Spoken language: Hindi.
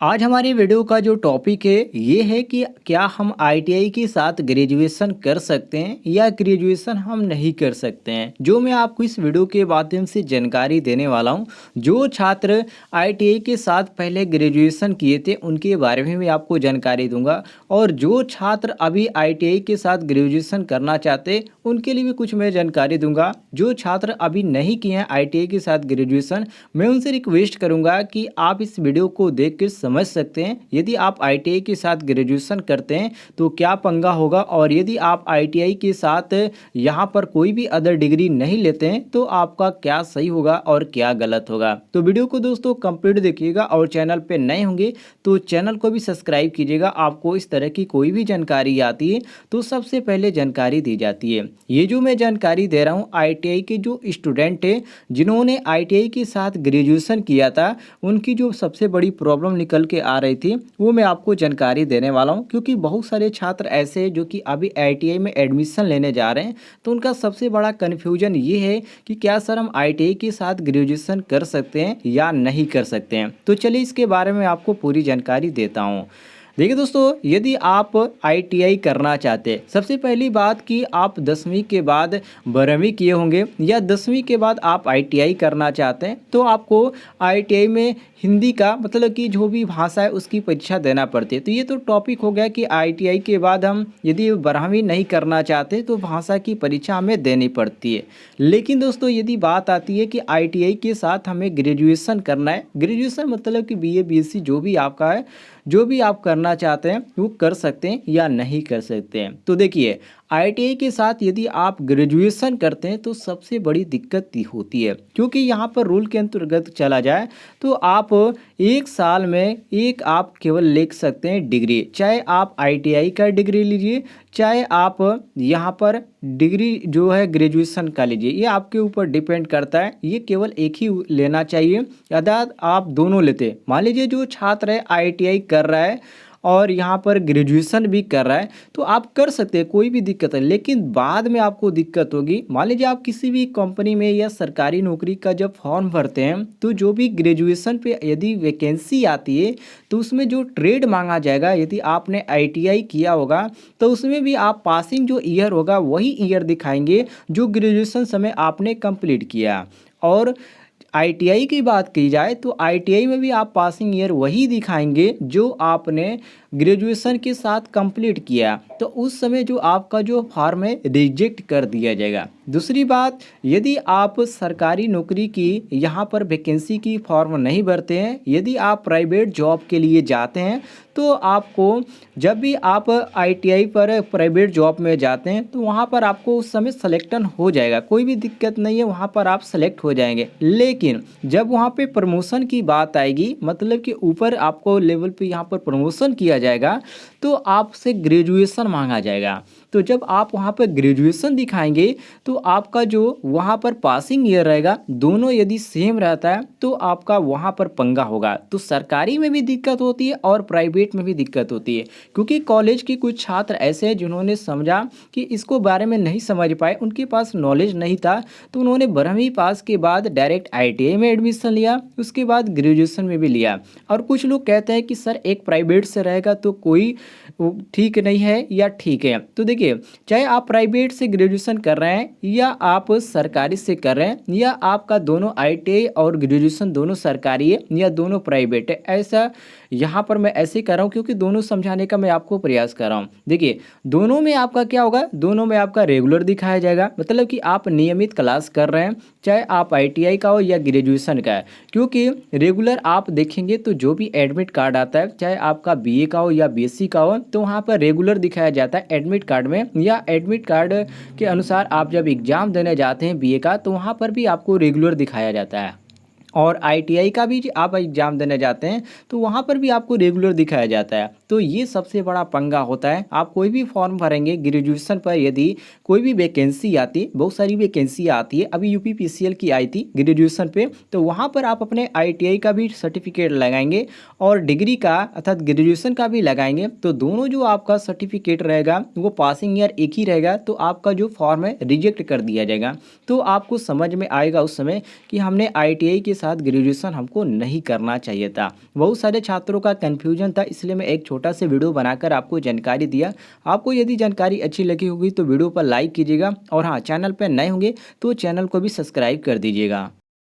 आज हमारी वीडियो का जो टॉपिक है ये है कि क्या हम आईटीआई के साथ ग्रेजुएशन कर सकते हैं या ग्रेजुएशन हम नहीं कर सकते हैं। जो मैं आपको इस वीडियो के माध्यम से जानकारी देने वाला हूं। जो छात्र आईटीआई के साथ पहले ग्रेजुएशन किए थे उनके बारे में भी आपको जानकारी दूंगा, और जो छात्र अभी आईटीआई के साथ ग्रेजुएशन करना चाहते उनके लिए भी कुछ मैं जानकारी दूंगा। जो छात्र अभी नहीं किए हैं आईटीआई के साथ ग्रेजुएशन, मैं उनसे रिक्वेस्ट करूंगा कि आप इस वीडियो को देख कर समझ सकते हैं यदि आप आईटीआई के साथ ग्रेजुएशन करते हैं तो क्या पंगा होगा, और यदि आप आईटीआई के साथ यहाँ पर कोई भी अदर डिग्री नहीं लेते हैं तो आपका क्या सही होगा और क्या गलत होगा। तो वीडियो को दोस्तों कंप्लीट देखिएगा, और चैनल पे नए होंगे तो चैनल को भी सब्सक्राइब कीजिएगा। आपको इस तरह की कोई भी जानकारी आती है तो सबसे पहले जानकारी दी जाती है। ये जो मैं जानकारी दे रहा हूँ आईटीआई के जो स्टूडेंट है जिन्होंने आईटीआई के साथ ग्रेजुएशन किया था, उनकी जो सबसे बड़ी प्रॉब्लम निकल के आ रही थी वो मैं आपको जानकारी देने वाला हूं। क्योंकि बहुत सारे छात्र ऐसे हैं जो कि अभी आईटीआई में एडमिशन लेने जा रहे हैं, तो उनका सबसे बड़ा कन्फ्यूजन ये है कि क्या सर हम आईटीआई के साथ ग्रेजुएशन कर सकते हैं या नहीं कर सकते हैं। तो चलिए इसके बारे में आपको पूरी जानकारी देता हूँ। देखिए दोस्तों, यदि आप आईटीआई करना चाहते हैं, सबसे पहली बात कि आप 10वीं के बाद 12वीं किए होंगे या 10वीं के बाद आप आईटीआई करना चाहते हैं, तो आपको आईटीआई में हिंदी का मतलब कि जो भी भाषा है उसकी परीक्षा देना पड़ती है। तो ये तो टॉपिक हो गया कि आईटीआई के बाद हम यदि 12वीं नहीं करना चाहते तो भाषा की परीक्षा हमें देनी पड़ती है। लेकिन दोस्तों यदि बात आती है कि आईटीआई के साथ हमें ग्रेजुएशन करना है, ग्रेजुएशन मतलब कि बीए बीएससी जो भी आपका है, जो भी आप करना चाहते हैं वो कर सकते हैं या नहीं कर सकते हैं। तो देखिए, आईटीआई के साथ यदि आप ग्रेजुएशन करते हैं तो सबसे बड़ी दिक्कत होती है, क्योंकि यहाँ पर रूल के अंतर्गत चला जाए तो आप एक साल में एक आप केवल ले सकते हैं डिग्री। चाहे आप आईटीआई का डिग्री लीजिए, चाहे आप यहाँ पर डिग्री जो है ग्रेजुएशन का लीजिए, ये आपके ऊपर डिपेंड करता है। ये केवल एक ही लेना चाहिए। यदि आप दोनों लेते, मान लीजिए जो छात्र है आईटीआई कर रहा है और यहाँ पर ग्रेजुएशन भी कर रहा है, तो आप कर सकते हैं, कोई भी दिक्कत है। लेकिन बाद में आपको दिक्कत होगी। मान लीजिए आप किसी भी कंपनी में या सरकारी नौकरी का जब फॉर्म भरते हैं तो जो भी ग्रेजुएशन पे यदि वैकेंसी आती है तो उसमें जो ट्रेड मांगा जाएगा, यदि आपने आईटीआई किया होगा तो उसमें भी आप पासिंग जो ईयर होगा वही ईयर दिखाएंगे जो ग्रेजुएशन समय आपने कंप्लीट किया। और आईटीआई की बात की जाए तो आईटीआई में भी आप पासिंग ईयर वही दिखाएंगे जो आपने ग्रेजुएशन के साथ कंप्लीट किया, तो उस समय जो आपका जो फॉर्म है रिजेक्ट कर दिया जाएगा। दूसरी बात, यदि आप सरकारी नौकरी की यहाँ पर वैकेंसी की फॉर्म नहीं भरते हैं, यदि आप प्राइवेट जॉब के लिए जाते हैं तो आपको जब भी आप आईटीआई पर प्राइवेट जॉब में जाते हैं तो वहाँ पर आपको उस समय सिलेक्शन हो जाएगा, कोई भी दिक्कत नहीं है, वहाँ पर आप सेलेक्ट हो जाएंगे। लेकिन जब वहाँ पे प्रमोशन की बात आएगी, मतलब कि ऊपर आपको लेवल पे यहाँ पर प्रमोशन किया जाएगा तो आपसे ग्रेजुएशन मांगा जाएगा। तो जब आप वहाँ पर ग्रेजुएशन दिखाएंगे तो आपका जो वहाँ पर पासिंग ईयर रहेगा दोनों यदि सेम रहता है तो आपका वहाँ पर पंगा होगा। तो सरकारी में भी दिक्कत होती है और प्राइवेट में भी दिक्कत होती है, क्योंकि कॉलेज के कुछ छात्र ऐसे हैं जिन्होंने समझा कि इसको बारे में नहीं समझ पाए, उनके पास नॉलेज नहीं था, तो उन्होंने 12वीं पास के बाद डायरेक्ट आईटीआई में एडमिशन लिया, उसके बाद ग्रेजुएशन में भी लिया। और कुछ लोग कहते हैं कि सर एक प्राइवेट से रहेगा तो कोई ठीक नहीं है या ठीक है। तो देखिए, चाहे आप प्राइवेट से ग्रेजुएशन कर रहे हैं या आप सरकारी से कर रहे हैं या आपका दोनों आईटीआई और ग्रेजुएशन दोनों सरकारी है या दोनों प्राइवेट है, ऐसा यहाँ पर मैं ऐसे कर रहा हूँ क्योंकि दोनों समझाने का मैं आपको प्रयास कर रहा हूँ। देखिए, दोनों में आपका क्या होगा, दोनों में आपका रेगुलर दिखाया जाएगा, मतलब कि आप नियमित क्लास कर रहे हैं, चाहे आप आईटीआई का हो या ग्रेजुएशन का है। क्योंकि रेगुलर आप देखेंगे तो जो भी एडमिट कार्ड आता है, चाहे आपका बीए का हो या बीएससी का हो, तो वहाँ पर रेगुलर दिखाया जाता है एडमिट कार्ड में, या एडमिट कार्ड के अनुसार आप जब एग्ज़ाम देने जाते हैं बीए का तो वहाँ पर भी आपको रेगुलर दिखाया जाता है। और आईटीआई का भी आप एग्ज़ाम देने जाते हैं तो वहाँ पर भी आपको रेगुलर दिखाया जाता है। तो ये सबसे बड़ा पंगा होता है। आप कोई भी फॉर्म भरेंगे ग्रेजुएशन पर, यदि कोई भी वैकेंसी आती, बहुत सारी वैकेंसी आती है, अभी यूपीपीसीएल की आई थी ग्रेजुएशन पे, तो वहाँ पर आप अपने आईटीआई का भी सर्टिफिकेट लगाएंगे और डिग्री का अर्थात ग्रेजुएशन का भी लगाएंगे, तो दोनों जो आपका सर्टिफिकेट रहेगा वो पासिंग ईयर एक ही रहेगा, तो आपका जो फॉर्म है रिजेक्ट कर दिया जाएगा। तो आपको समझ में आएगा उस समय कि हमने आईटीआई के साथ ग्रेजुएशन हमको नहीं करना चाहिए था। बहुत सारे छात्रों का कन्फ्यूजन था, इसलिए मैं एक छोटा सा वीडियो बनाकर आपको जानकारी दिया। आपको यदि जानकारी अच्छी लगी होगी तो वीडियो पर लाइक कीजिएगा और हाँ, चैनल पर नए होंगे तो चैनल को भी सब्सक्राइब कर दीजिएगा।